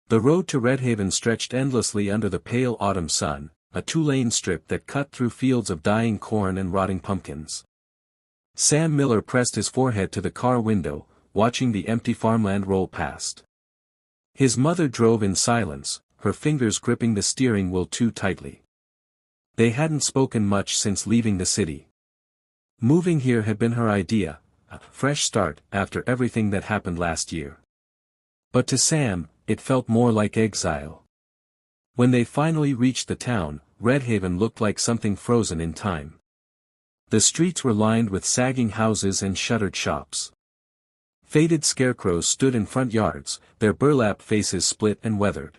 The road to Redhaven stretched endlessly under the pale autumn sun, a two-lane strip that cut through fields of dying corn and rotting pumpkins. Sam Miller pressed his forehead to the car window, watching the empty farmland roll past. His mother drove in silence, her fingers gripping the steering wheel too tightly. They hadn't spoken much since leaving the city. Moving here had been her idea, a fresh start after everything that happened last year. But to Sam, it felt more like exile. When they finally reached the town, Redhaven looked like something frozen in time. The streets were lined with sagging houses and shuttered shops. Faded scarecrows stood in front yards, their burlap faces split and weathered.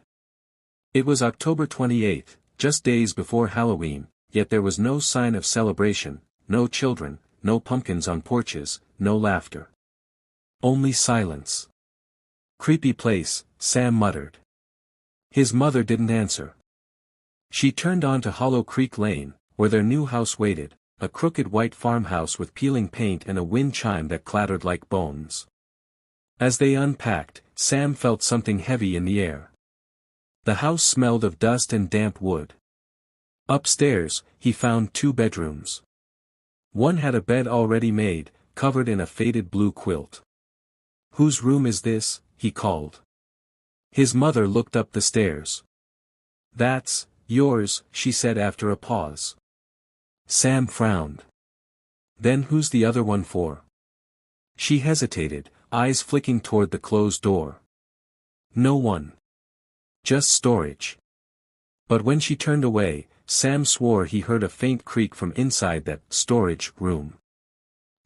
It was October 28th, just days before Halloween, yet there was no sign of celebration, no children, no pumpkins on porches, no laughter. Only silence. "Creepy place," Sam muttered. His mother didn't answer. She turned onto Hollow Creek Lane, where their new house waited, a crooked white farmhouse with peeling paint and a wind chime that clattered like bones. As they unpacked, Sam felt something heavy in the air. The house smelled of dust and damp wood. Upstairs, he found 2 bedrooms. One had a bed already made, covered in a faded blue quilt. "Whose room is this?" he called. His mother looked up the stairs. "That's yours," she said after a pause. Sam frowned. "Then who's the other one for?" She hesitated, eyes flicking toward the closed door. "No one. Just storage." But when she turned away, Sam swore he heard a faint creak from inside that storage room.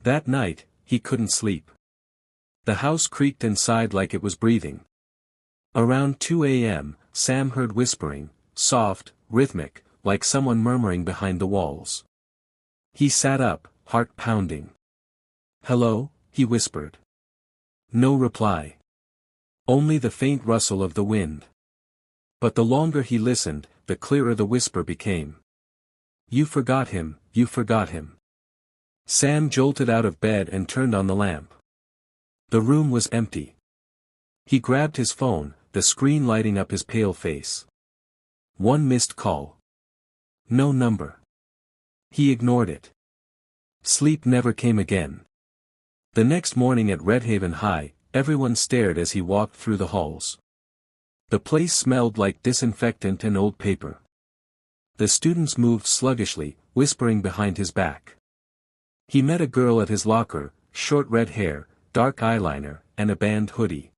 That night, he couldn't sleep. The house creaked and sighed like it was breathing. Around 2 a.m., Sam heard whispering, soft, rhythmic, like someone murmuring behind the walls. He sat up, heart pounding. "Hello?" he whispered. No reply. Only the faint rustle of the wind. But the longer he listened, the clearer the whisper became. "You forgot him, you forgot him." Sam jolted out of bed and turned on the lamp. The room was empty. He grabbed his phone, the screen lighting up his pale face. One missed call. No number. He ignored it. Sleep never came again. The next morning at Redhaven High, everyone stared as he walked through the halls. The place smelled like disinfectant and old paper. The students moved sluggishly, whispering behind his back. He met a girl at his locker, short red hair, dark eyeliner, and a band hoodie.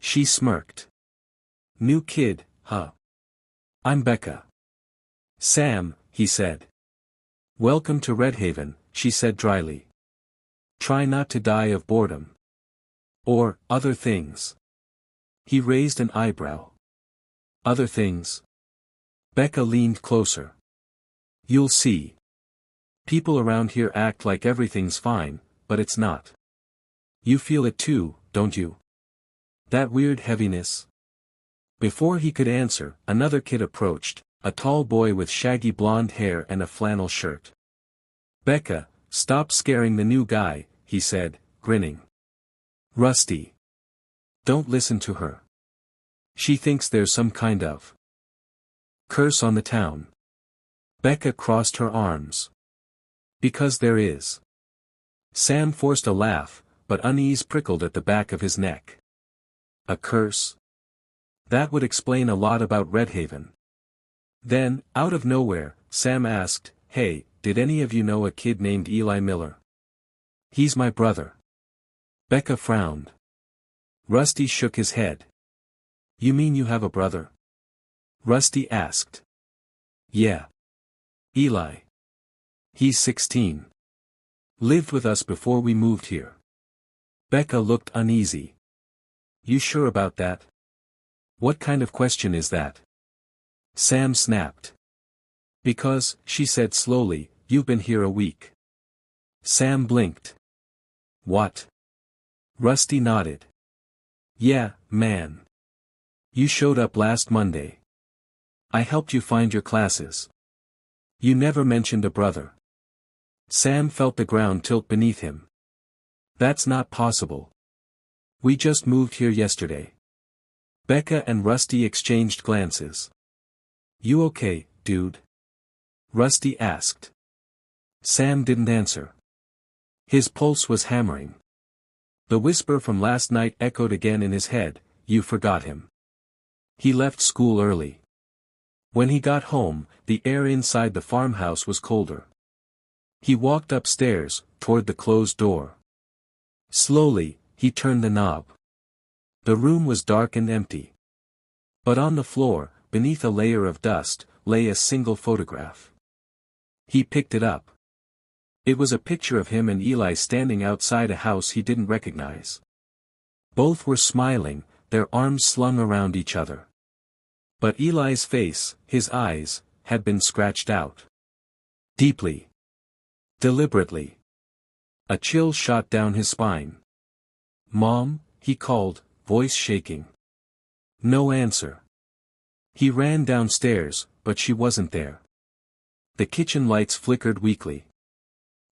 She smirked. "New kid, huh?" "I'm Becca." "Sam," he said. "Welcome to Redhaven," she said dryly. "Try not to die of boredom. Or, other things." He raised an eyebrow. "Other things?" Becca leaned closer. "You'll see. People around here act like everything's fine, but it's not. You feel it too, don't you? That weird heaviness?" Before he could answer, another kid approached, a tall boy with shaggy blonde hair and a flannel shirt. "Becca, stop scaring the new guy," he said, grinning. "Rusty. Don't listen to her. She thinks there's some kind of curse on the town." Becca crossed her arms. "Because there is." Sam forced a laugh, but unease prickled at the back of his neck. "A curse? That would explain a lot about Redhaven." Then, out of nowhere, Sam asked, "Hey, did any of you know a kid named Eli Miller?" "He's my brother." Becca frowned. Rusty shook his head. "You mean you have a brother?" Rusty asked. "Yeah. Eli. He's 16. Lived with us before we moved here." Becca looked uneasy. "You sure about that? What kind of question is that?" Sam snapped. "Because," she said slowly, "you've been here a week." Sam blinked. "What?" Rusty nodded. "Yeah, man. You showed up last Monday. I helped you find your classes. You never mentioned a brother." Sam felt the ground tilt beneath him. "That's not possible. We just moved here yesterday." Becca and Rusty exchanged glances. "You okay, dude?" Rusty asked. Sam didn't answer. His pulse was hammering. The whisper from last night echoed again in his head, "You forgot him." He left school early. When he got home, the air inside the farmhouse was colder. He walked upstairs, toward the closed door. Slowly, he turned the knob. The room was dark and empty. But on the floor, beneath a layer of dust, lay a single photograph. He picked it up. It was a picture of him and Eli standing outside a house he didn't recognize. Both were smiling, their arms slung around each other. But Eli's face, his eyes, had been scratched out. Deeply. Deliberately. A chill shot down his spine. "Mom," he called, voice shaking. No answer. He ran downstairs, but she wasn't there. The kitchen lights flickered weakly.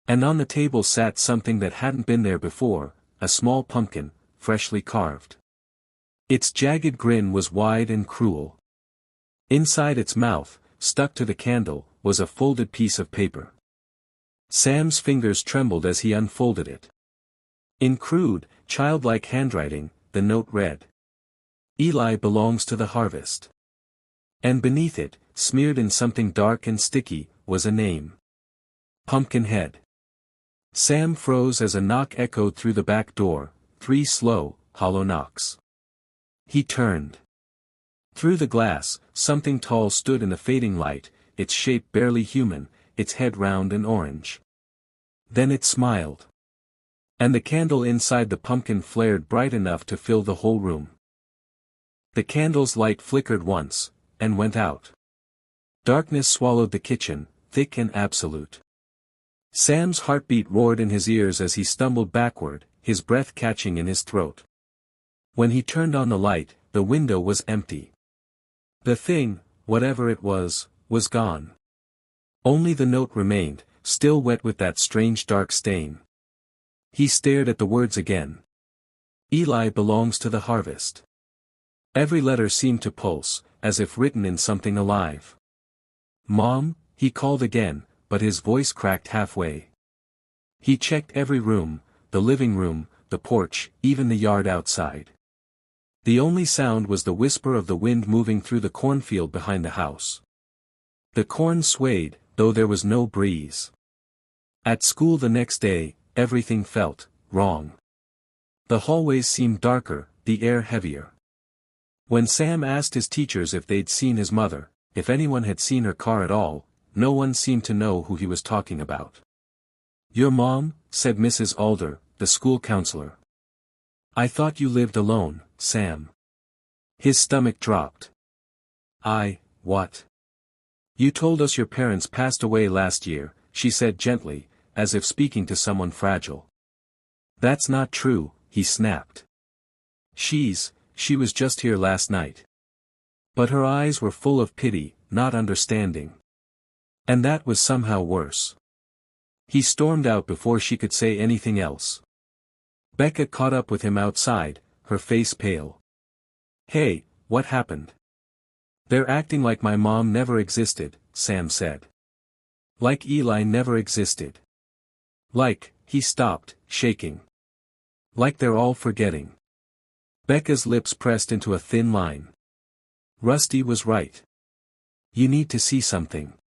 And on the table sat something that hadn't been there before, a small pumpkin, freshly carved. Its jagged grin was wide and cruel. Inside its mouth, stuck to the candle, was a folded piece of paper. Sam's fingers trembled as he unfolded it. In crude, childlike handwriting, the note read, "Eli belongs to the harvest." And beneath it, smeared in something dark and sticky, was a name. Pumpkinhead. Sam froze as a knock echoed through the back door, 3 slow, hollow knocks. He turned. Through the glass, something tall stood in the fading light, its shape barely human, its head round and orange. Then it smiled. And the candle inside the pumpkin flared bright enough to fill the whole room. The candle's light flickered once, and went out. Darkness swallowed the kitchen, thick and absolute. Sam's heartbeat roared in his ears as he stumbled backward, his breath catching in his throat. When he turned on the light, the window was empty. The thing, whatever it was gone. Only the note remained, still wet with that strange dark stain. He stared at the words again. Eli belongs to the harvest. Every letter seemed to pulse, as if written in something alive. "Mom," he called again, but his voice cracked halfway. He checked every room, the living room, the porch, even the yard outside. The only sound was the whisper of the wind moving through the cornfield behind the house. The corn swayed, though there was no breeze. At school the next day, everything felt wrong. The hallways seemed darker, the air heavier. When Sam asked his teachers if they'd seen his mother, if anyone had seen her car at all, no one seemed to know who he was talking about. "Your mom?" said Mrs. Alder, the school counselor. "I thought you lived alone, Sam." His stomach dropped. What? "You told us your parents passed away last year," she said gently, as if speaking to someone fragile. "That's not true," he snapped. She was just here last night." But her eyes were full of pity, not understanding. And that was somehow worse. He stormed out before she could say anything else. Becca caught up with him outside, her face pale. "Hey, what happened?" "They're acting like my mom never existed," Sam said. "Like Eli never existed. Like," he stopped, shaking. "Like they're all forgetting." Becca's lips pressed into a thin line. Rusty was right. "You need to see something."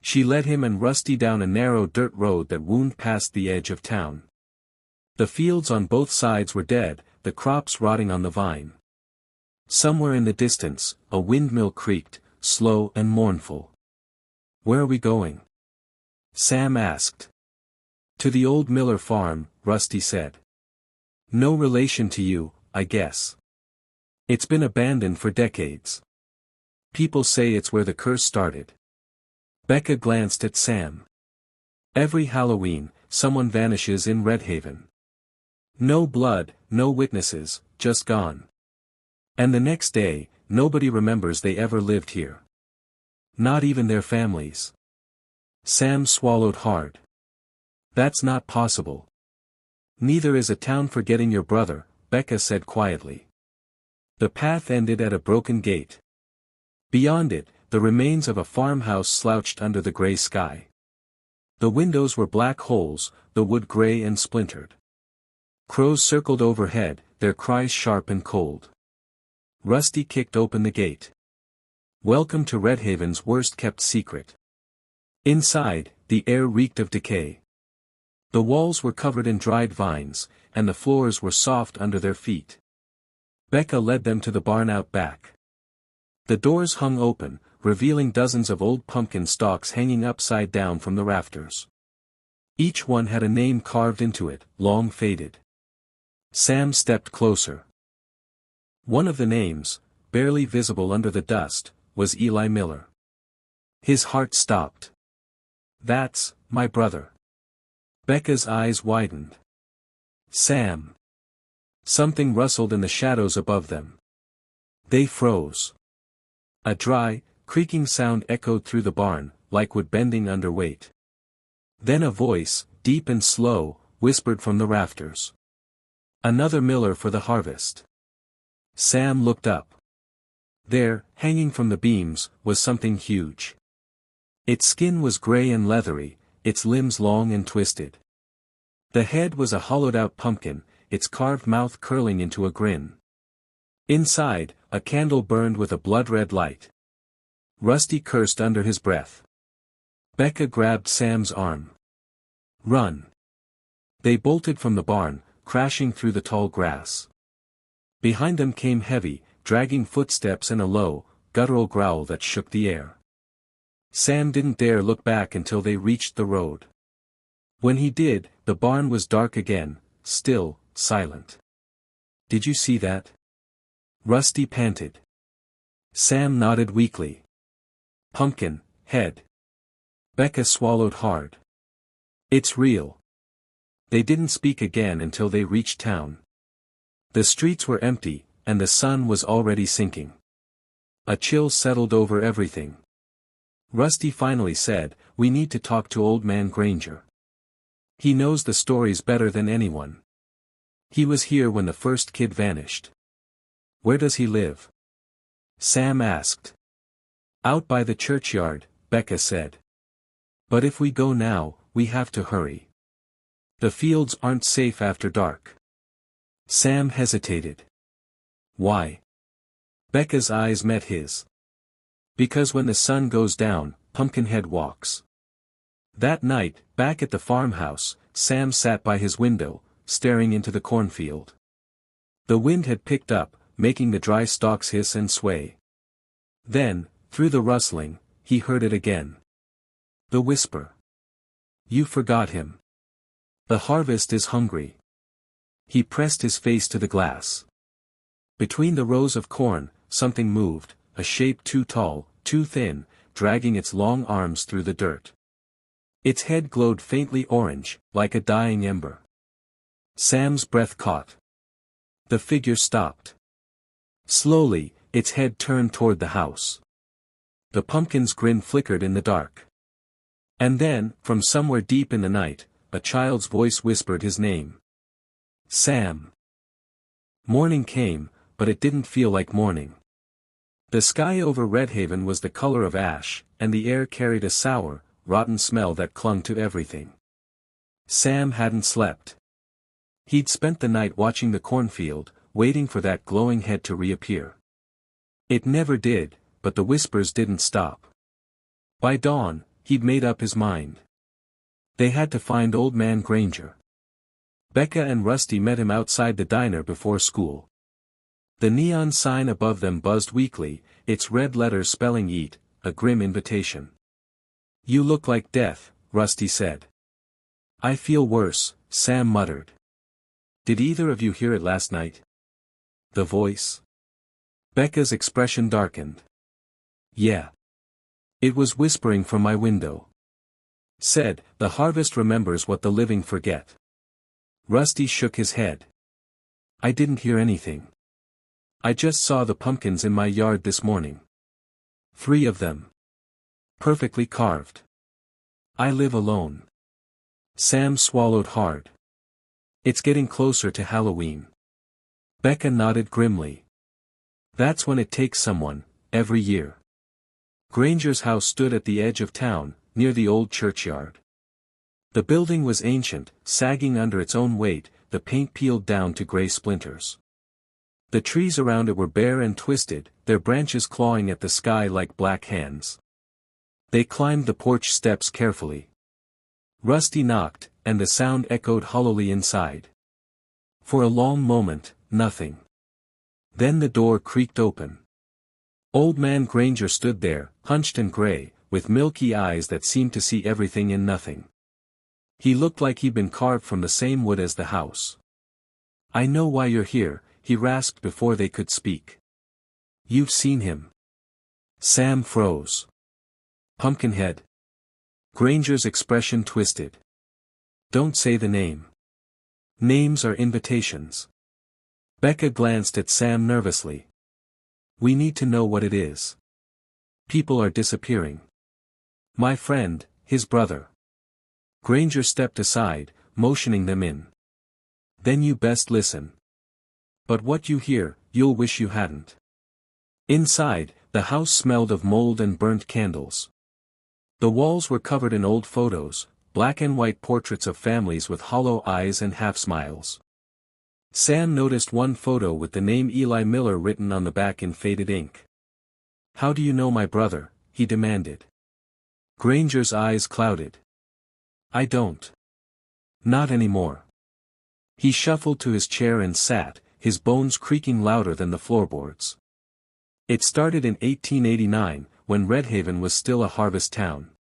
She led him and Rusty down a narrow dirt road that wound past the edge of town. The fields on both sides were dead, the crops rotting on the vine. Somewhere in the distance, a windmill creaked, slow and mournful. "Where are we going?" Sam asked. "To the old Miller farm," Rusty said. "No relation to you, I guess. It's been abandoned for decades. People say it's where the curse started." Becca glanced at Sam. "Every Halloween, someone vanishes in Red Haven. No blood, no witnesses, just gone. And the next day, nobody remembers they ever lived here. Not even their families." Sam swallowed hard. "That's not possible." "Neither is a town forgetting your brother," Becca said quietly. The path ended at a broken gate. Beyond it, the remains of a farmhouse slouched under the gray sky. The windows were black holes, the wood gray and splintered. Crows circled overhead, their cries sharp and cold. Rusty kicked open the gate. Welcome to Redhaven's worst-kept secret. Inside, the air reeked of decay. The walls were covered in dried vines, and the floors were soft under their feet. Becca led them to the barn out back. The doors hung open, revealing dozens of old pumpkin stalks hanging upside down from the rafters. Each one had a name carved into it, long faded. Sam stepped closer. One of the names, barely visible under the dust, was Eli Miller. His heart stopped. "That's my brother." Becca's eyes widened. "Sam." Something rustled in the shadows above them. They froze. A dry, creaking sound echoed through the barn, like wood bending under weight. Then a voice, deep and slow, whispered from the rafters. "Another miller for the harvest." Sam looked up. There, hanging from the beams, was something huge. Its skin was gray and leathery, its limbs long and twisted. The head was a hollowed-out pumpkin, its carved mouth curling into a grin. Inside, a candle burned with a blood-red light. Rusty cursed under his breath. Becca grabbed Sam's arm. "Run." They bolted from the barn, crashing through the tall grass. Behind them came heavy, dragging footsteps and a low, guttural growl that shook the air. Sam didn't dare look back until they reached the road. When he did, the barn was dark again, still, silent. "Did you see that?" Rusty panted. Sam nodded weakly. "Pumpkin head." Becca swallowed hard. "It's real." They didn't speak again until they reached town. The streets were empty, and the sun was already sinking. A chill settled over everything. Rusty finally said, "We need to talk to Old Man Granger. He knows the stories better than anyone. He was here when the first kid vanished." "Where does he live?" Sam asked. "Out by the churchyard," Becca said. "But if we go now, we have to hurry. The fields aren't safe after dark." Sam hesitated. "Why?" Becca's eyes met his. "Because when the sun goes down, Pumpkinhead walks." That night, back at the farmhouse, Sam sat by his window, staring into the cornfield. The wind had picked up, making the dry stalks hiss and sway. Then, through the rustling, he heard it again. The whisper. "You forgot him. The harvest is hungry." He pressed his face to the glass. Between the rows of corn, something moved, a shape too tall, too thin, dragging its long arms through the dirt. Its head glowed faintly orange, like a dying ember. Sam's breath caught. The figure stopped. Slowly, its head turned toward the house. The pumpkin's grin flickered in the dark. And then, from somewhere deep in the night, a child's voice whispered his name. "Sam." Morning came, but it didn't feel like morning. The sky over Redhaven was the color of ash, and the air carried a sour, rotten smell that clung to everything. Sam hadn't slept. He'd spent the night watching the cornfield, waiting for that glowing head to reappear. It never did, but the whispers didn't stop. By dawn, he'd made up his mind. They had to find Old Man Granger. Becca and Rusty met him outside the diner before school. The neon sign above them buzzed weakly, its red letters spelling "Eat," a grim invitation. "You look like death," Rusty said. "I feel worse," Sam muttered. "Did either of you hear it last night?" The voice. Becca's expression darkened. "Yeah. It was whispering from my window. Said, the harvest remembers what the living forget." Rusty shook his head. "I didn't hear anything. I just saw the pumpkins in my yard this morning. 3 of them. Perfectly carved. I live alone." Sam swallowed hard. "It's getting closer to Halloween." Becca nodded grimly. That's when it takes someone, every year. Granger's house stood at the edge of town, near the old churchyard. The building was ancient, sagging under its own weight, the paint peeled down to gray splinters. The trees around it were bare and twisted, their branches clawing at the sky like black hands. They climbed the porch steps carefully. Rusty knocked, and the sound echoed hollowly inside. For a long moment, nothing. Then the door creaked open. Old Man Granger stood there, hunched and gray, with milky eyes that seemed to see everything in nothing. He looked like he'd been carved from the same wood as the house. "I know why you're here," he rasped before they could speak. "You've seen him." Sam froze. "Pumpkinhead?" Granger's expression twisted. "Don't say the name. Names are invitations." Becca glanced at Sam nervously. "We need to know what it is. People are disappearing." "My friend, his brother." Granger stepped aside, motioning them in. "Then you best listen. But what you hear, you'll wish you hadn't." Inside, the house smelled of mold and burnt candles. The walls were covered in old photos, black and white portraits of families with hollow eyes and half-smiles. Sam noticed one photo with the name Eli Miller written on the back in faded ink. "How do you know my brother?" he demanded. Granger's eyes clouded. "I don't. Not anymore." He shuffled to his chair and sat, his bones creaking louder than the floorboards. It started in 1889, when Redhaven was still a harvest town.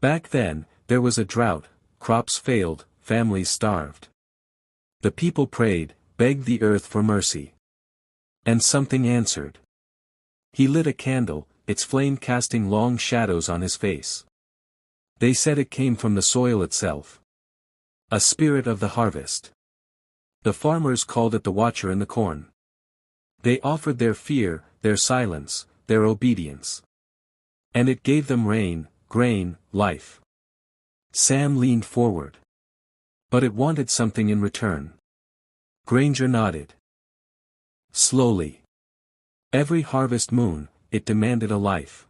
Back then, there was a drought, crops failed, families starved. The people prayed, begged the earth for mercy. And something answered. He lit a candle, its flame casting long shadows on his face. They said it came from the soil itself. A spirit of the harvest. The farmers called it the watcher in the corn. They offered their fear, their silence, their obedience. And it gave them rain, grain, life. Sam leaned forward. But it wanted something in return. Granger nodded. Slowly. Every harvest moon, it demanded a life.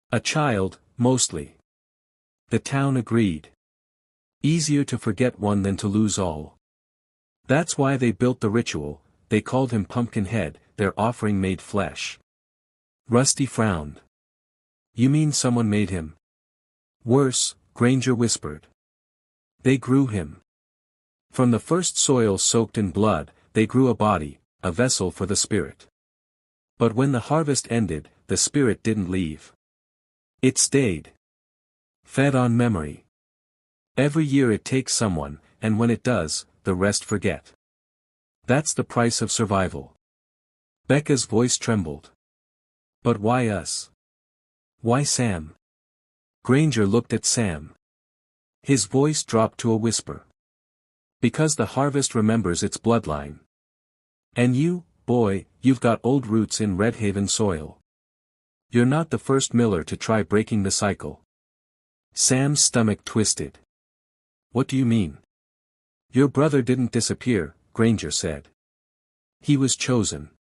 A child, mostly. The town agreed. Easier to forget one than to lose all. That's why they built the ritual. They called him Pumpkinhead, their offering made flesh. Rusty frowned. "You mean someone made him?" "Worse," Granger whispered. "They grew him. From the first soil soaked in blood, they grew a body, a vessel for the spirit. But when the harvest ended, the spirit didn't leave. It stayed. Fed on memory. Every year it takes someone, and when it does, the rest forget. That's the price of survival." Becca's voice trembled. "But why us? Why Sam?" Granger looked at Sam. His voice dropped to a whisper. "Because the harvest remembers its bloodline. And you, boy, you've got old roots in Redhaven soil. You're not the first miller to try breaking the cycle." Sam's stomach twisted. "What do you mean?" "Your brother didn't disappear," Granger said. "He was chosen.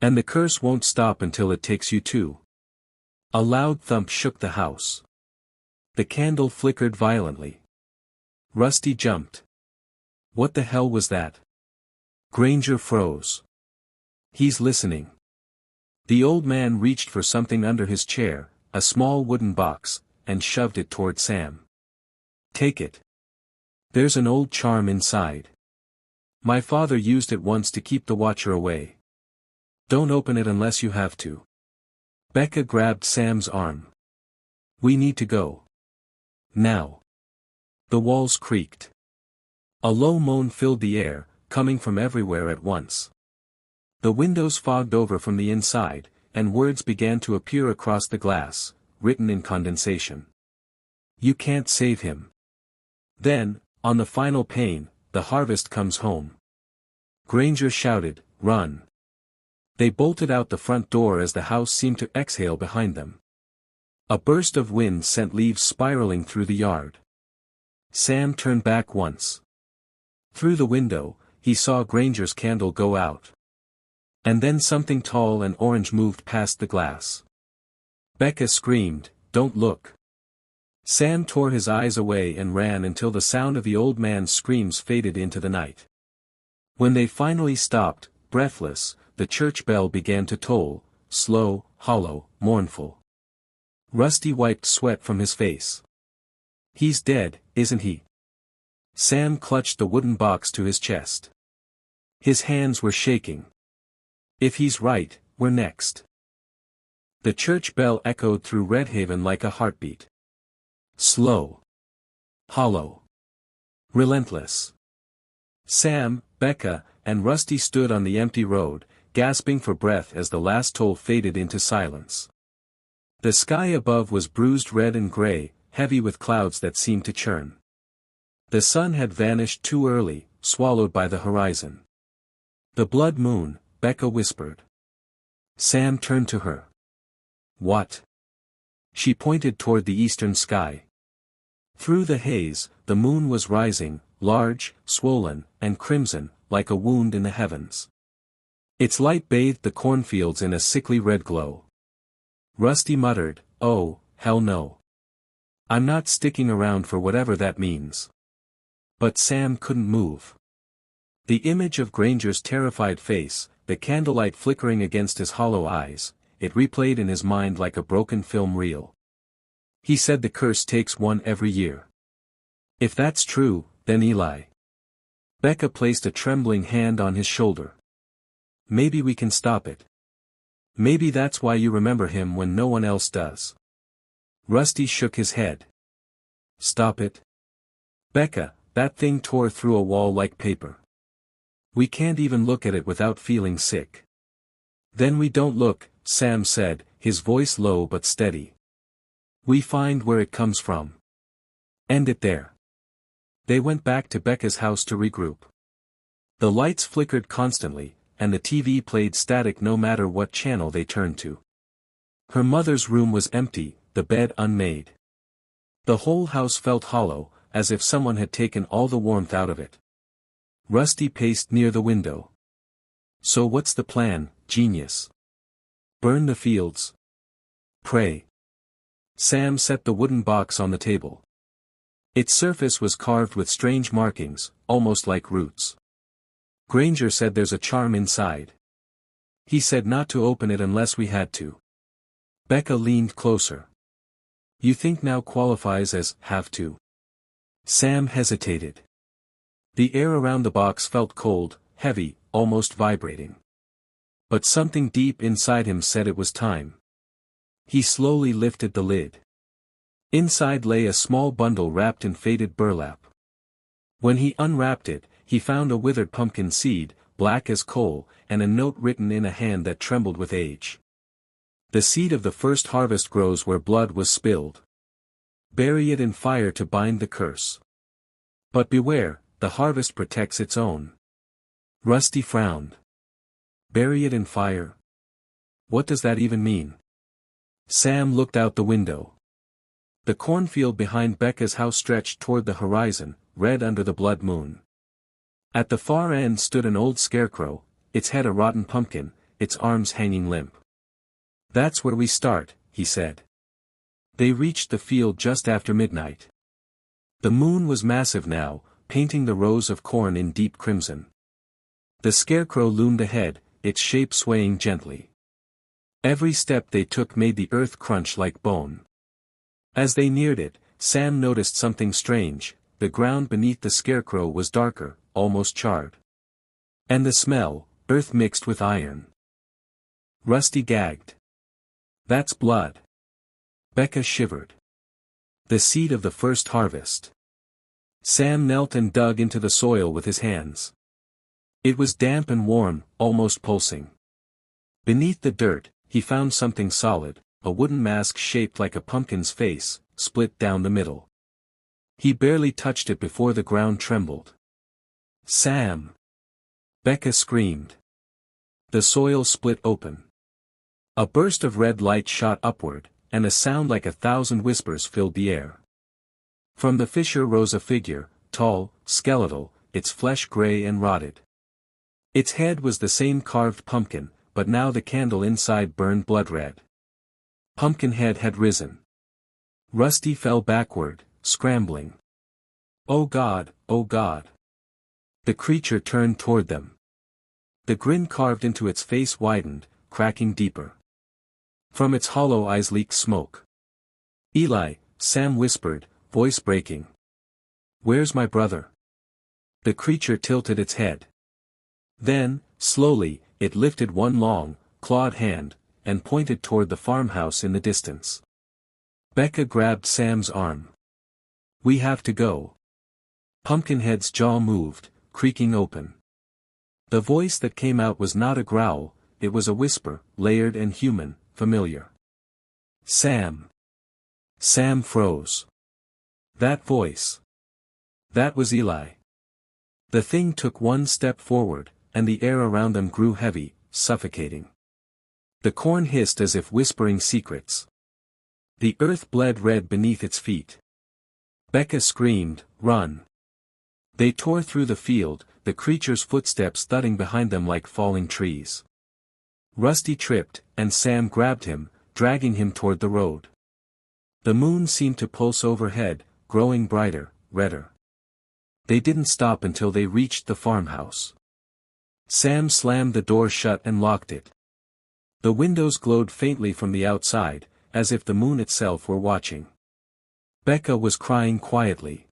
And the curse won't stop until it takes you too." A loud thump shook the house. The candle flickered violently. Rusty jumped. "What the hell was that?" Granger froze. "He's listening." The old man reached for something under his chair, a small wooden box, and shoved it toward Sam. "Take it. There's an old charm inside. My father used it once to keep the watcher away. Don't open it unless you have to." Becca grabbed Sam's arm. "We need to go. Now." The walls creaked. A low moan filled the air, coming from everywhere at once. The windows fogged over from the inside, and words began to appear across the glass, written in condensation. "You can't save him." Then, on the final pane, "The harvest comes home." Granger shouted, "Run." They bolted out the front door as the house seemed to exhale behind them. A burst of wind sent leaves spiraling through the yard. Sam turned back once. Through the window, he saw Granger's candle go out. And then something tall and orange moved past the glass. Becca screamed, "Don't look." Sam tore his eyes away and ran until the sound of the old man's screams faded into the night. When they finally stopped, breathless, the church bell began to toll, slow, hollow, mournful. Rusty wiped sweat from his face. "He's dead, isn't he?" Sam clutched the wooden box to his chest. His hands were shaking. "If he's right, we're next." The church bell echoed through Redhaven like a heartbeat. Slow. Hollow. Relentless. Sam, Becca, and Rusty stood on the empty road, gasping for breath as the last toll faded into silence. The sky above was bruised red and gray, heavy with clouds that seemed to churn. The sun had vanished too early, swallowed by the horizon. "The blood moon," Becca whispered. Sam turned to her. "What?" She pointed toward the eastern sky. Through the haze, the moon was rising, large, swollen, and crimson, like a wound in the heavens. Its light bathed the cornfields in a sickly red glow. Rusty muttered, "Oh, hell no. I'm not sticking around for whatever that means." But Sam couldn't move. The image of Granger's terrified face, the candlelight flickering against his hollow eyes, it replayed in his mind like a broken film reel. "He said the curse takes one every year. If that's true, then Eli." Becca placed a trembling hand on his shoulder. "Maybe we can stop it. Maybe that's why you remember him when no one else does." Rusty shook his head. "Stop it? Becca, that thing tore through a wall like paper. We can't even look at it without feeling sick." "Then we don't look," Sam said, his voice low but steady. "We find where it comes from. End it there." They went back to Becca's house to regroup. The lights flickered constantly, and the TV played static no matter what channel they turned to. Her mother's room was empty, the bed unmade. The whole house felt hollow, as if someone had taken all the warmth out of it. Rusty paced near the window. "So what's the plan, genius? Burn the fields? Pray." Sam set the wooden box on the table. Its surface was carved with strange markings, almost like roots. "Granger said there's a charm inside. He said not to open it unless we had to." Becca leaned closer. "You think now qualifies as have to?" Sam hesitated. The air around the box felt cold, heavy, almost vibrating. But something deep inside him said it was time. He slowly lifted the lid. Inside lay a small bundle wrapped in faded burlap. When he unwrapped it, he found a withered pumpkin seed, black as coal, and a note written in a hand that trembled with age. "The seed of the first harvest grows where blood was spilled. Bury it in fire to bind the curse. But beware, the harvest protects its own." Rusty frowned. "Bury it in fire? What does that even mean?" Sam looked out the window. The cornfield behind Becca's house stretched toward the horizon, red under the blood moon. At the far end stood an old scarecrow, its head a rotten pumpkin, its arms hanging limp. "That's where we start," he said. They reached the field just after midnight. The moon was massive now, painting the rows of corn in deep crimson. The scarecrow loomed ahead, its shape swaying gently. Every step they took made the earth crunch like bone. As they neared it, Sam noticed something strange. The ground beneath the scarecrow was darker, almost charred. And the smell, earth mixed with iron. Rusty gagged. "That's blood." Becca shivered. "The seed of the first harvest." Sam knelt and dug into the soil with his hands. It was damp and warm, almost pulsing. Beneath the dirt, he found something solid, a wooden mask shaped like a pumpkin's face, split down the middle. He barely touched it before the ground trembled. "Sam!" Becca screamed. The soil split open. A burst of red light shot upward, and a sound like 1,000 whispers filled the air. From the fissure rose a figure, tall, skeletal, its flesh gray and rotted. Its head was the same carved pumpkin, but now the candle inside burned blood red. Pumpkinhead had risen. Rusty fell backward, scrambling. Oh God, oh God. The creature turned toward them. The grin carved into its face widened, cracking deeper. From its hollow eyes leaked smoke. Eli, Sam whispered, voice breaking. Where's my brother? The creature tilted its head. Then, slowly, it lifted one long, clawed hand, and pointed toward the farmhouse in the distance. Becca grabbed Sam's arm. We have to go. Pumpkinhead's jaw moved, creaking open. The voice that came out was not a growl, it was a whisper, layered and human, familiar. Sam. Sam froze. That voice. That was Eli. The thing took one step forward, and the air around them grew heavy, suffocating. The corn hissed as if whispering secrets. The earth bled red beneath its feet. Becca screamed, run. They tore through the field, the creature's footsteps thudding behind them like falling trees. Rusty tripped, and Sam grabbed him, dragging him toward the road. The moon seemed to pulse overhead, growing brighter, redder. They didn't stop until they reached the farmhouse. Sam slammed the door shut and locked it. The windows glowed faintly from the outside, as if the moon itself were watching. Becca was crying quietly.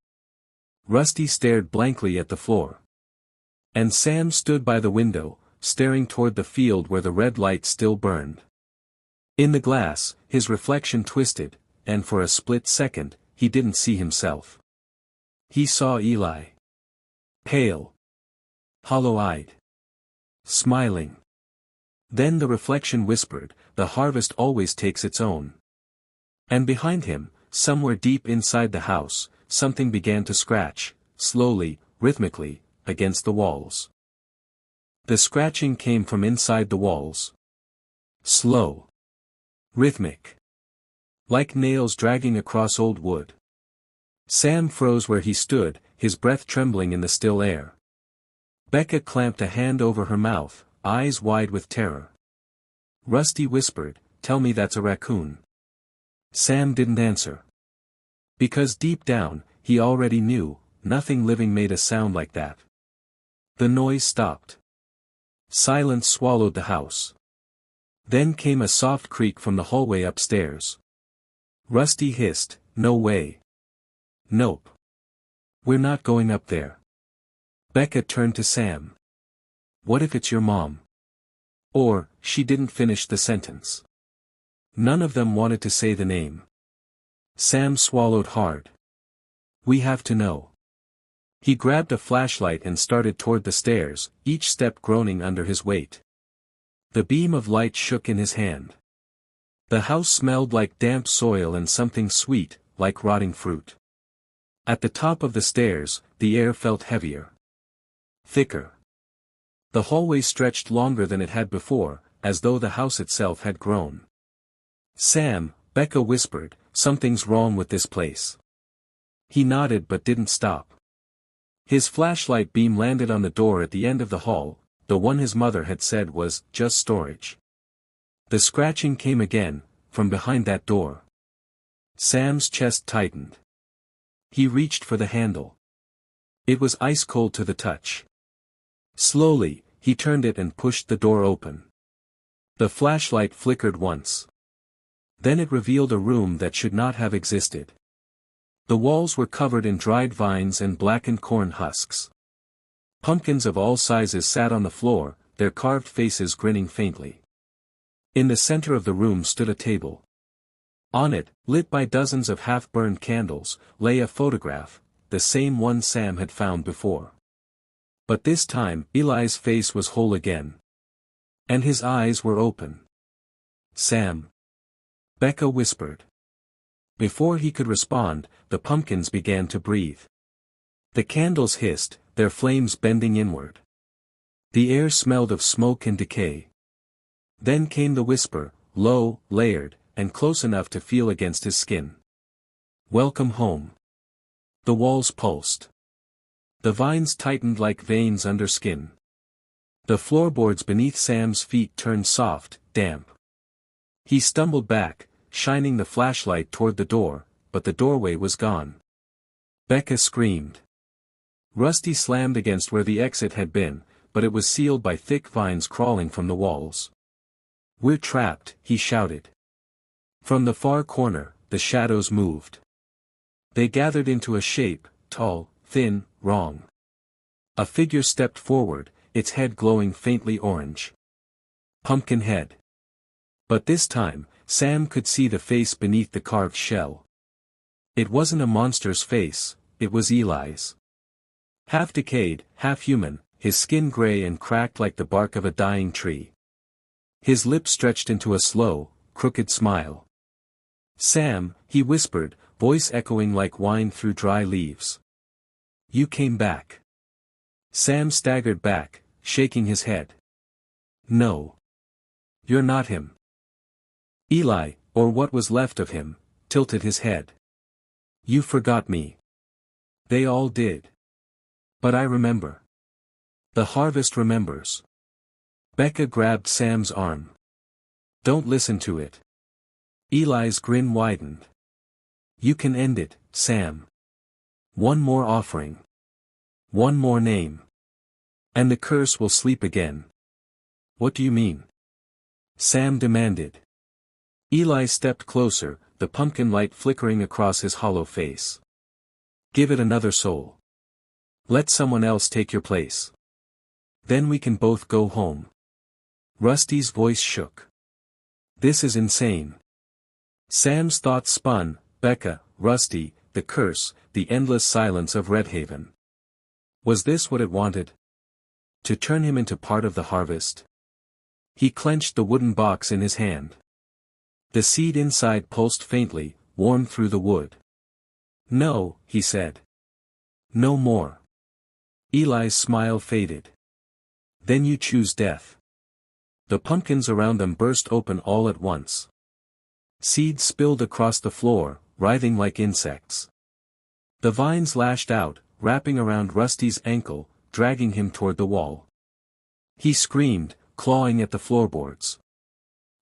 Rusty stared blankly at the floor. And Sam stood by the window, staring toward the field where the red light still burned. In the glass, his reflection twisted, and for a split second, he didn't see himself. He saw Eli. Pale. Hollow-eyed. Smiling. Then the reflection whispered, the harvest always takes its own. And behind him, somewhere deep inside the house, something began to scratch, slowly, rhythmically, against the walls. The scratching came from inside the walls. Slow. Rhythmic. Like nails dragging across old wood. Sam froze where he stood, his breath trembling in the still air. Becca clamped a hand over her mouth, eyes wide with terror. Rusty whispered, tell me that's a raccoon. Sam didn't answer. Because deep down, he already knew, nothing living made a sound like that. The noise stopped. Silence swallowed the house. Then came a soft creak from the hallway upstairs. Rusty hissed, no way. Nope. We're not going up there. Becca turned to Sam. What if it's your mom? Or, she didn't finish the sentence. None of them wanted to say the name. Sam swallowed hard. We have to know. He grabbed a flashlight and started toward the stairs, each step groaning under his weight. The beam of light shook in his hand. The house smelled like damp soil and something sweet, like rotting fruit. At the top of the stairs, the air felt heavier. Thicker. The hallway stretched longer than it had before, as though the house itself had grown. Sam, Becca whispered, something's wrong with this place. He nodded but didn't stop. His flashlight beam landed on the door at the end of the hall, the one his mother had said was just storage. The scratching came again, from behind that door. Sam's chest tightened. He reached for the handle. It was ice cold to the touch. Slowly, he turned it and pushed the door open. The flashlight flickered once. Then it revealed a room that should not have existed. The walls were covered in dried vines and blackened corn husks. Pumpkins of all sizes sat on the floor, their carved faces grinning faintly. In the center of the room stood a table. On it, lit by dozens of half-burned candles, lay a photograph, the same one Sam had found before. But this time, Eli's face was whole again. And his eyes were open. Sam. Becca whispered. Before he could respond, the pumpkins began to breathe. The candles hissed, their flames bending inward. The air smelled of smoke and decay. Then came the whisper, low, layered, and close enough to feel against his skin. Welcome home. The walls pulsed. The vines tightened like veins under skin. The floorboards beneath Sam's feet turned soft, damp. He stumbled back, shining the flashlight toward the door, but the doorway was gone. Becca screamed. Rusty slammed against where the exit had been, but it was sealed by thick vines crawling from the walls. "We're trapped," he shouted. From the far corner, the shadows moved. They gathered into a shape, tall, thin, wrong. A figure stepped forward, its head glowing faintly orange. Pumpkinhead. But this time, Sam could see the face beneath the carved shell. It wasn't a monster's face, it was Eli's. Half decayed, half human, his skin gray and cracked like the bark of a dying tree. His lips stretched into a slow, crooked smile. "Sam," he whispered, voice echoing like wine through dry leaves. "You came back." Sam staggered back, shaking his head. "No. You're not him." Eli, or what was left of him, tilted his head. "You forgot me." "They all did. But I remember. The harvest remembers." Becca grabbed Sam's arm. "Don't listen to it." Eli's grin widened. "You can end it, Sam. One more offering. One more name. And the curse will sleep again." "What do you mean?" Sam demanded. Eli stepped closer, the pumpkin light flickering across his hollow face. "Give it another soul. Let someone else take your place. Then we can both go home." Rusty's voice shook. "This is insane." Sam's thoughts spun: Becca, Rusty, the curse, the endless silence of Redhaven. Was this what it wanted? To turn him into part of the harvest? He clenched the wooden box in his hand. The seed inside pulsed faintly, warm through the wood. "No," he said. "No more." Eli's smile faded. "Then you choose death." The pumpkins around them burst open all at once. Seeds spilled across the floor, writhing like insects. The vines lashed out, wrapping around Rusty's ankle, dragging him toward the wall. He screamed, clawing at the floorboards.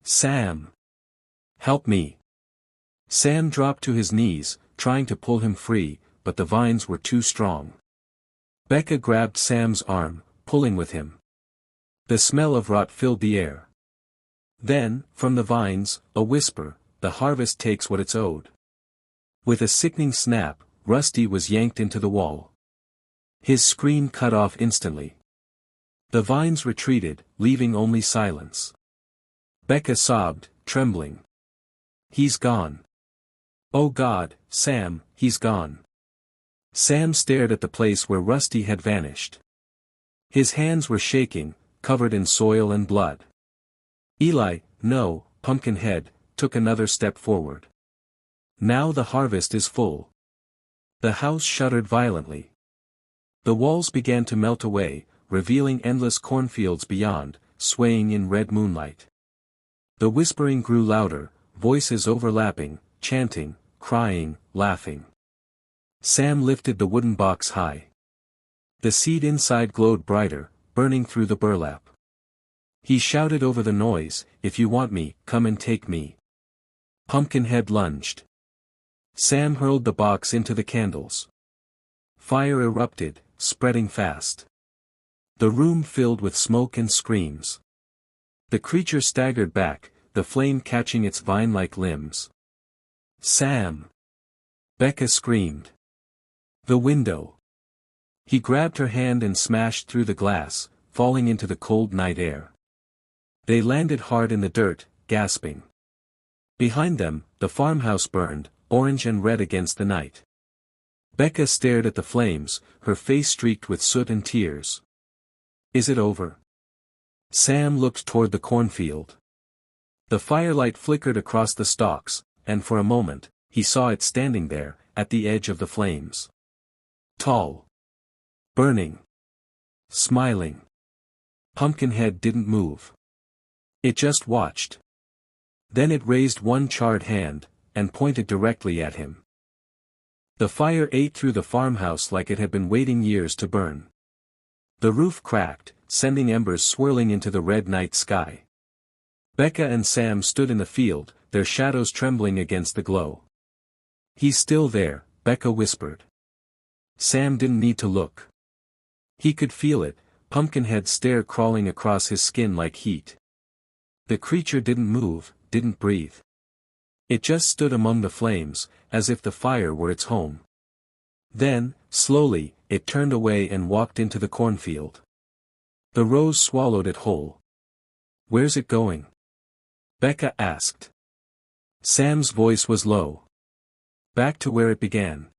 "Sam! Help me!" Sam dropped to his knees, trying to pull him free, but the vines were too strong. Becca grabbed Sam's arm, pulling with him. The smell of rot filled the air. Then, from the vines, a whisper: "The harvest takes what it's owed." With a sickening snap, Rusty was yanked into the wall. His scream cut off instantly. The vines retreated, leaving only silence. Becca sobbed, trembling. "He's gone. Oh God, Sam, he's gone." Sam stared at the place where Rusty had vanished. His hands were shaking, covered in soil and blood. Eli, no, Pumpkinhead, took another step forward. "Now the harvest is full." The house shuddered violently. The walls began to melt away, revealing endless cornfields beyond, swaying in red moonlight. The whispering grew louder, voices overlapping, chanting, crying, laughing. Sam lifted the wooden box high. The seed inside glowed brighter, burning through the burlap. He shouted over the noise, "If you want me, come and take me." Pumpkinhead lunged. Sam hurled the box into the candles. Fire erupted, spreading fast. The room filled with smoke and screams. The creature staggered back, the flame catching its vine-like limbs. "Sam!" Becca screamed. "The window!" He grabbed her hand and smashed through the glass, falling into the cold night air. They landed hard in the dirt, gasping. Behind them, the farmhouse burned, orange and red against the night. Becca stared at the flames, her face streaked with soot and tears. "Is it over?" Sam looked toward the cornfield. The firelight flickered across the stalks, and for a moment, he saw it standing there, at the edge of the flames. Tall. Burning. Smiling. Pumpkinhead didn't move. It just watched. Then it raised one charred hand, and pointed directly at him. The fire ate through the farmhouse like it had been waiting years to burn. The roof cracked, sending embers swirling into the red night sky. Becca and Sam stood in the field, their shadows trembling against the glow. "He's still there," Becca whispered. Sam didn't need to look. He could feel it, Pumpkinhead's stare crawling across his skin like heat. The creature didn't move, didn't breathe. It just stood among the flames, as if the fire were its home. Then, slowly, it turned away and walked into the cornfield. The rose swallowed it whole. "Where's it going?" Becca asked. Sam's voice was low. "Back to where it began."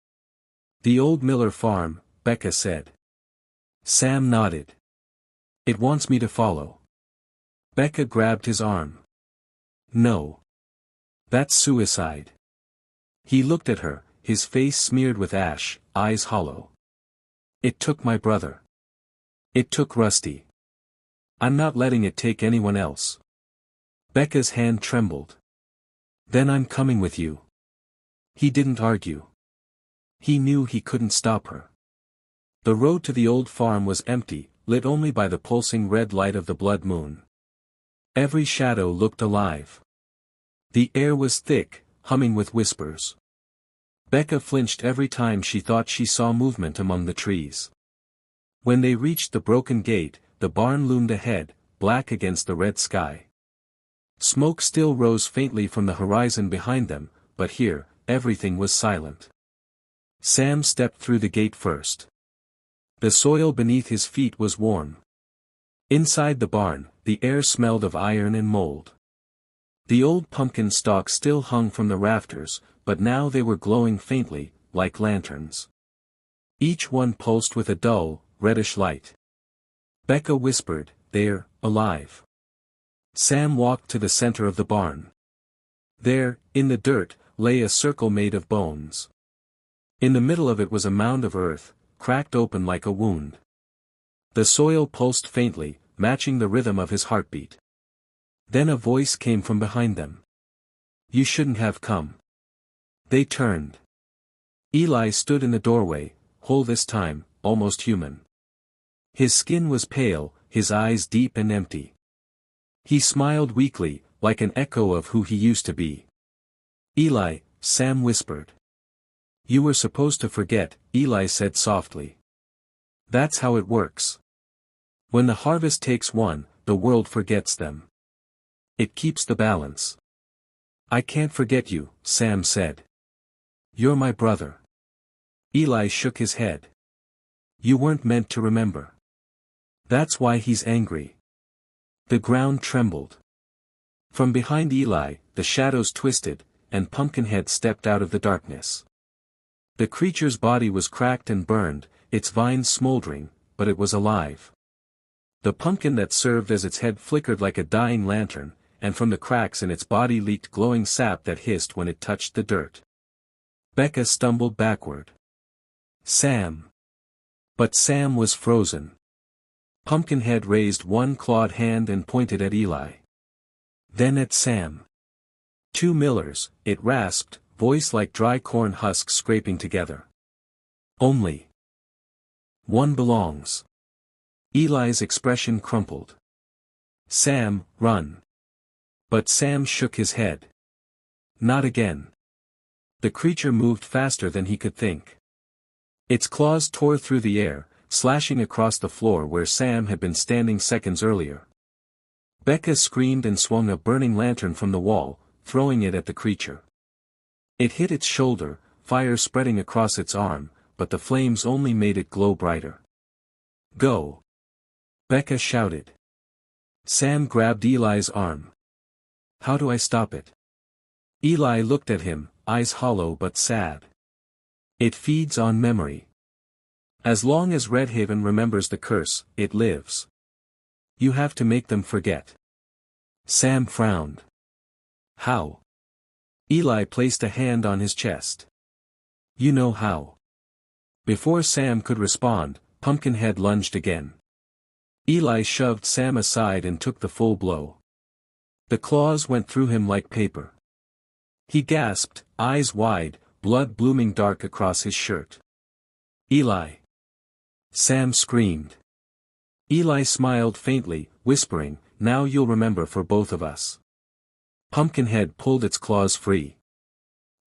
"The old Miller farm," Becca said. Sam nodded. "It wants me to follow." Becca grabbed his arm. "No. That's suicide." He looked at her, his face smeared with ash, eyes hollow. "It took my brother. It took Rusty. I'm not letting it take anyone else." Becca's hand trembled. "Then I'm coming with you." He didn't argue. He knew he couldn't stop her. The road to the old farm was empty, lit only by the pulsing red light of the blood moon. Every shadow looked alive. The air was thick, humming with whispers. Becca flinched every time she thought she saw movement among the trees. When they reached the broken gate, the barn loomed ahead, black against the red sky. Smoke still rose faintly from the horizon behind them, but here, everything was silent. Sam stepped through the gate first. The soil beneath his feet was warm. Inside the barn, the air smelled of iron and mold. The old pumpkin stalks still hung from the rafters, but now they were glowing faintly, like lanterns. Each one pulsed with a dull, reddish light. Becca whispered, "They're alive." Sam walked to the center of the barn. There, in the dirt, lay a circle made of bones. In the middle of it was a mound of earth, cracked open like a wound. The soil pulsed faintly, matching the rhythm of his heartbeat. Then a voice came from behind them. "You shouldn't have come." They turned. Eli stood in the doorway, whole this time, almost human. His skin was pale, his eyes deep and empty. He smiled weakly, like an echo of who he used to be. "Eli," Sam whispered. "You were supposed to forget," Eli said softly. "That's how it works. When the harvest takes one, the world forgets them. It keeps the balance." "I can't forget you," Sam said. "You're my brother." Eli shook his head. "You weren't meant to remember. That's why he's angry." The ground trembled. From behind Eli, the shadows twisted, and Pumpkinhead stepped out of the darkness. The creature's body was cracked and burned, its vines smoldering, but it was alive. The pumpkin that served as its head flickered like a dying lantern, and from the cracks in its body leaked glowing sap that hissed when it touched the dirt. Becca stumbled backward. "Sam." But Sam was frozen. Pumpkinhead raised one clawed hand and pointed at Eli. Then at Sam. "Two Millers," it rasped, voice like dry corn husks scraping together. "Only one belongs." Eli's expression crumpled. "Sam, run." But Sam shook his head. "Not again." The creature moved faster than he could think. Its claws tore through the air, slashing across the floor where Sam had been standing seconds earlier. Becca screamed and swung a burning lantern from the wall, throwing it at the creature. It hit its shoulder, fire spreading across its arm, but the flames only made it glow brighter. "Go!" Becca shouted. Sam grabbed Eli's arm. "How do I stop it?" Eli looked at him, eyes hollow but sad. "It feeds on memory. As long as Redhaven remembers the curse, it lives. You have to make them forget." Sam frowned. "How?" Eli placed a hand on his chest. "You know how." Before Sam could respond, Pumpkinhead lunged again. Eli shoved Sam aside and took the full blow. The claws went through him like paper. He gasped, eyes wide, blood blooming dark across his shirt. "Eli!" Sam screamed. Eli smiled faintly, whispering, "Now you'll remember for both of us." Pumpkinhead pulled its claws free.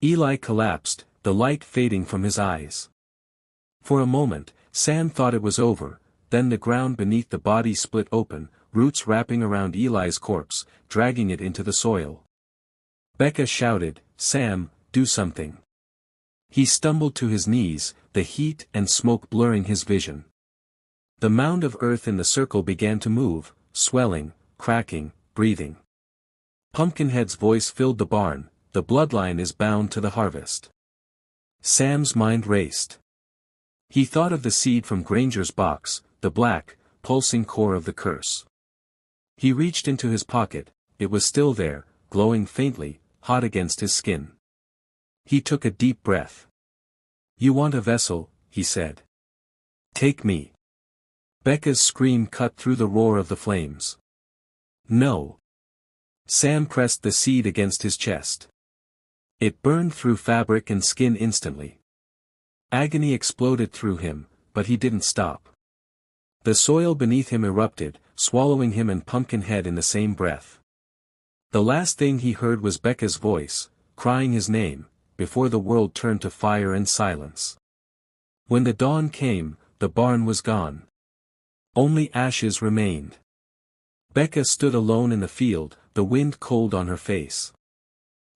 Eli collapsed, the light fading from his eyes. For a moment, Sam thought it was over, then the ground beneath the body split open, roots wrapping around Eli's corpse, dragging it into the soil. Becca shouted, "Sam, do something." He stumbled to his knees, the heat and smoke blurring his vision. The mound of earth in the circle began to move, swelling, cracking, breathing. Pumpkinhead's voice filled the barn, "The bloodline is bound to the harvest." Sam's mind raced. He thought of the seed from Granger's box, the black, pulsing core of the curse. He reached into his pocket, it was still there, glowing faintly, hot against his skin. He took a deep breath. "You want a vessel," he said. "Take me." Becca's scream cut through the roar of the flames. "No." Sam pressed the seed against his chest. It burned through fabric and skin instantly. Agony exploded through him, but he didn't stop. The soil beneath him erupted, swallowing him and Pumpkinhead in the same breath. The last thing he heard was Becca's voice, crying his name, before the world turned to fire and silence. When the dawn came, the barn was gone. Only ashes remained. Becca stood alone in the field, the wind cold on her face.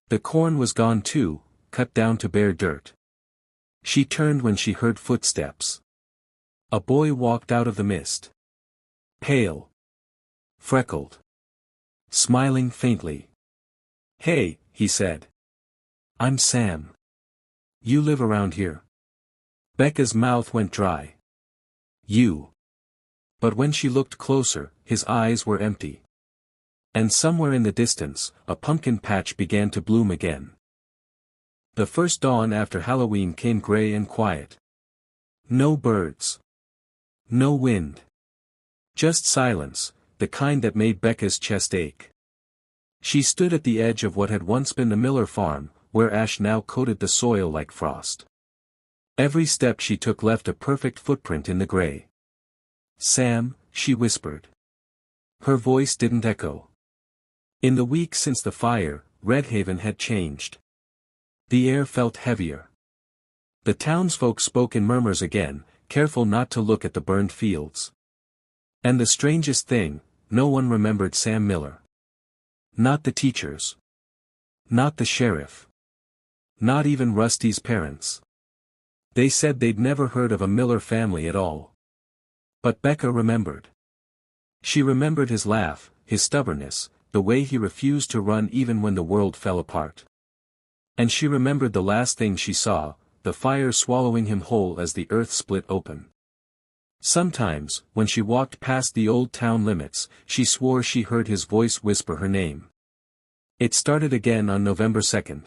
The corn was gone too, cut down to bare dirt. She turned when she heard footsteps. A boy walked out of the mist. Pale. Freckled. Smiling faintly. "Hey," he said. "I'm Sam. You live around here?" Becca's mouth went dry. "You." But when she looked closer, his eyes were empty. And somewhere in the distance, a pumpkin patch began to bloom again. The first dawn after Halloween came gray and quiet. No birds. No wind. Just silence, the kind that made Becca's chest ache. She stood at the edge of what had once been the Miller farm, where ash now coated the soil like frost. Every step she took left a perfect footprint in the gray. "Sam," she whispered. Her voice didn't echo. In the week since the fire, Redhaven had changed. The air felt heavier. The townsfolk spoke in murmurs again, careful not to look at the burned fields. And the strangest thing, no one remembered Sam Miller. Not the teachers. Not the sheriff. Not even Rusty's parents. They said they'd never heard of a Miller family at all. But Becca remembered. She remembered his laugh, his stubbornness, the way he refused to run even when the world fell apart. And she remembered the last thing she saw, the fire swallowing him whole as the earth split open. Sometimes, when she walked past the old town limits, she swore she heard his voice whisper her name. It started again on November 2nd.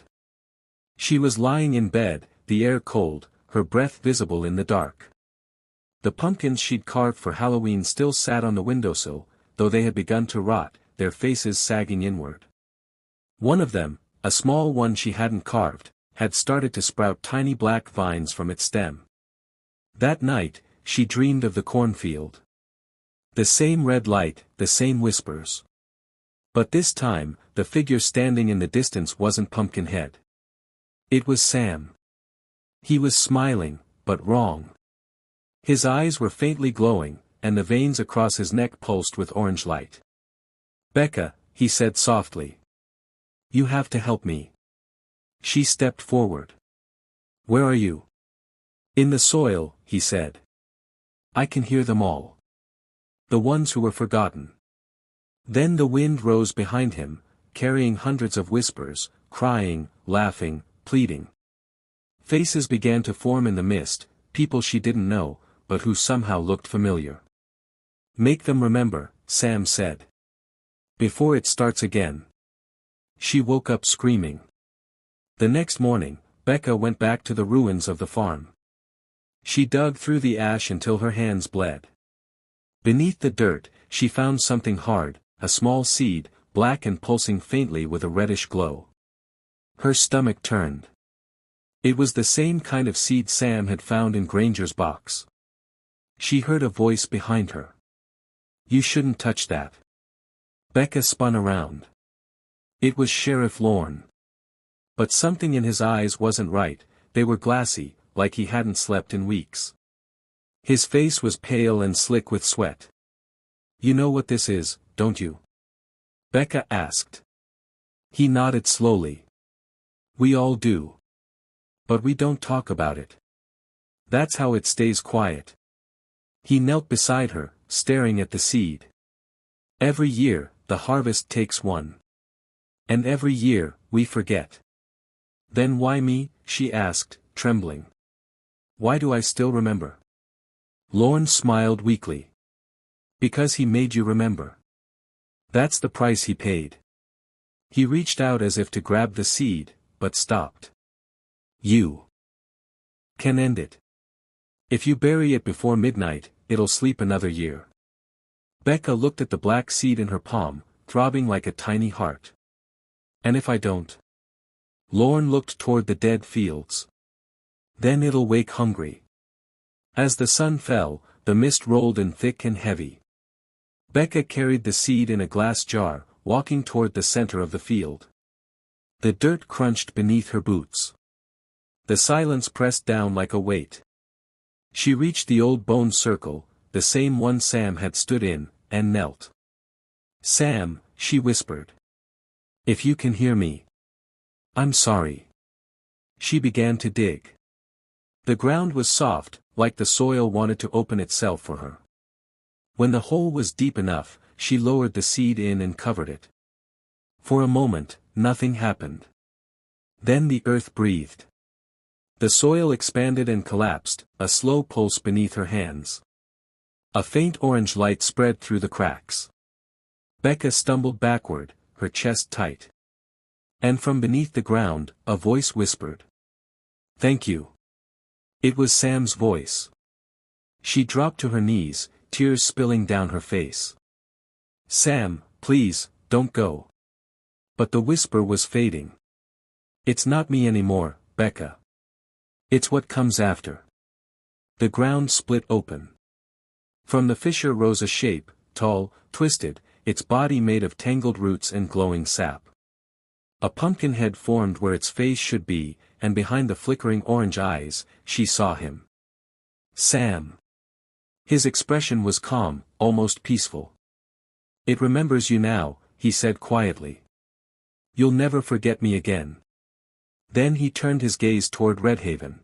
She was lying in bed, the air cold, her breath visible in the dark. The pumpkins she'd carved for Halloween still sat on the windowsill, though they had begun to rot, their faces sagging inward. One of them, a small one she hadn't carved, had started to sprout tiny black vines from its stem. That night, she dreamed of the cornfield. The same red light, the same whispers. But this time, the figure standing in the distance wasn't Pumpkinhead. It was Sam. He was smiling, but wrong. His eyes were faintly glowing, and the veins across his neck pulsed with orange light. "Becca," he said softly. "You have to help me." She stepped forward. "Where are you?" "In the soil," he said. "I can hear them all. The ones who were forgotten." Then the wind rose behind him, carrying hundreds of whispers, crying, laughing, pleading. Faces began to form in the mist, people she didn't know, but who somehow looked familiar. "Make them remember," Sam said. "Before it starts again." She woke up screaming. The next morning, Becca went back to the ruins of the farm. She dug through the ash until her hands bled. Beneath the dirt, she found something hard, a small seed, black and pulsing faintly with a reddish glow. Her stomach turned. It was the same kind of seed Sam had found in Granger's box. She heard a voice behind her. You shouldn't touch that. Becca spun around. It was Sheriff Lorne. But something in his eyes wasn't right, they were glassy, like he hadn't slept in weeks. His face was pale and slick with sweat. You know what this is, don't you? Becca asked. He nodded slowly. We all do. But we don't talk about it. That's how it stays quiet. He knelt beside her, staring at the seed. Every year, the harvest takes one. And every year, we forget. Then why me? She asked, trembling. Why do I still remember? Lorne smiled weakly. Because he made you remember. That's the price he paid. He reached out as if to grab the seed, but stopped. You can end it. If you bury it before midnight, it'll sleep another year. Becca looked at the black seed in her palm, throbbing like a tiny heart. And if I don't? Lorne looked toward the dead fields. Then it'll wake hungry. As the sun fell, the mist rolled in thick and heavy. Becca carried the seed in a glass jar, walking toward the center of the field. The dirt crunched beneath her boots. The silence pressed down like a weight. She reached the old bone circle, the same one Sam had stood in, and knelt. Sam, she whispered. If you can hear me. I'm sorry. She began to dig. The ground was soft, like the soil wanted to open itself for her. When the hole was deep enough, she lowered the seed in and covered it. For a moment, nothing happened. Then the earth breathed. The soil expanded and collapsed, a slow pulse beneath her hands. A faint orange light spread through the cracks. Becca stumbled backward, her chest tight. And from beneath the ground, a voice whispered. Thank you. It was Sam's voice. She dropped to her knees, tears spilling down her face. Sam, please, don't go. But the whisper was fading. It's not me anymore, Becca. It's what comes after. The ground split open. From the fissure rose a shape, tall, twisted, its body made of tangled roots and glowing sap. A pumpkin head formed where its face should be, and behind the flickering orange eyes, she saw him. Sam. His expression was calm, almost peaceful. It remembers you now, he said quietly. You'll never forget me again. Then he turned his gaze toward Redhaven.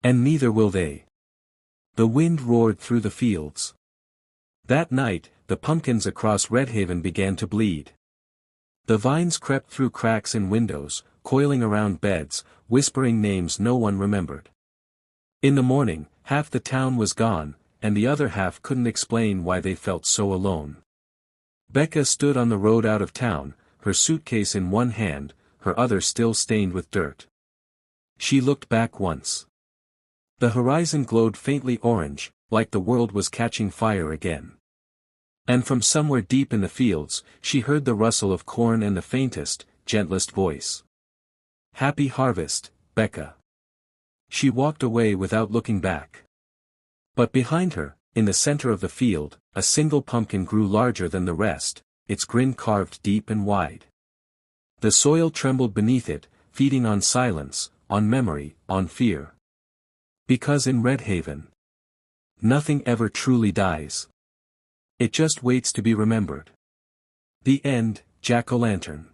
And neither will they. The wind roared through the fields. That night, the pumpkins across Redhaven began to bleed. The vines crept through cracks in windows, coiling around beds, whispering names no one remembered. In the morning, half the town was gone, and the other half couldn't explain why they felt so alone. Becca stood on the road out of town, her suitcase in one hand, her other still stained with dirt. She looked back once. The horizon glowed faintly orange, like the world was catching fire again. And from somewhere deep in the fields, she heard the rustle of corn and the faintest, gentlest voice. Happy harvest, Becca. She walked away without looking back. But behind her, in the center of the field, a single pumpkin grew larger than the rest, its grin carved deep and wide. The soil trembled beneath it, feeding on silence, on memory, on fear. Because in Redhaven, nothing ever truly dies. It just waits to be remembered. The end, Jack-o'-lantern.